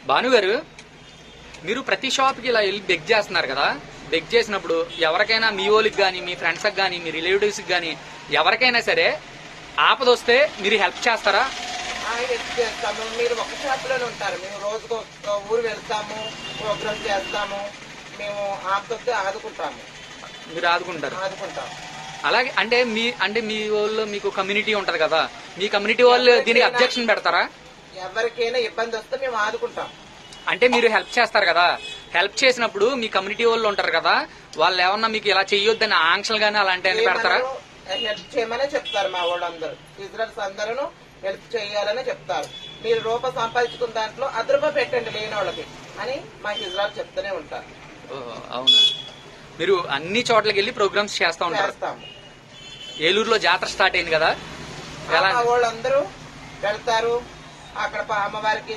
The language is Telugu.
భాను గారు, మీరు ప్రతి షాప్కి ఇలా వెళ్ళి బెగ్ చేస్తున్నారు కదా, బెగ్ చేసినప్పుడు ఎవరికైనా మీ వాళ్ళకి కానీ, మీ ఫ్రెండ్స్కి కానీ, మీ రిలేటివ్స్కి కానీ ఎవరికైనా సరే ఆపదొస్తే మీరు హెల్ప్ చేస్తారా? హెల్ప్ చేస్తాము. మీరు ఒక షాప్లోనే ఉంటారు. మేము రోజుకు ఊరు వెళ్తాము, ప్రోగ్రామ్ చేస్తాము. మేము ఆపదొస్తే ఆదుకుంటాము. మీరు ఆదుకుంటాము. అలాగే అంటే మీ వాళ్ళు మీకు కమ్యూనిటీ ఉంటది కదా, మీ కమ్యూనిటీ వాళ్ళు దీనికి అబ్జెక్షన్ పెడతారా? ఎవరికైనా ఇబ్బంది వస్తే మేము ఆదుకుంటాం. అంటే మీరు హెల్ప్ చేస్తారు కదా, హెల్ప్ చేసినప్పుడు మీ కమ్యూనిటీ వాళ్ళు ఉంటారు కదా, వాళ్ళు ఏమన్నా మీకు ఇలా చెయ్యొద్దని ఆంక్షలు గానీ అలాంటివన్నీ పెడతారా? హెల్ప్ చేయమనే చెప్తారు. మా వాళ్ళందరూ హిజ్రాల్స్ అందరూ హెల్ప్ చేయాలని చెప్తారు. మీరు రూపాయి సంపాదించుకున్న దాంట్లో ₹10 పెట్టండి లేని వాళ్ళకి అని మా హిజ్రాల్ చెప్తూనే ఉంటారు. అవునా? మీరు అన్ని చోట్లకి వెళ్ళి ప్రోగ్రామ్స్ చేస్తా ఉంటారు. ఏలూరులో జాతర స్టార్ట్ అయింది కదా, వాళ్ళందరూ వెళ్తారు. అక్కడ అమ్మవారికి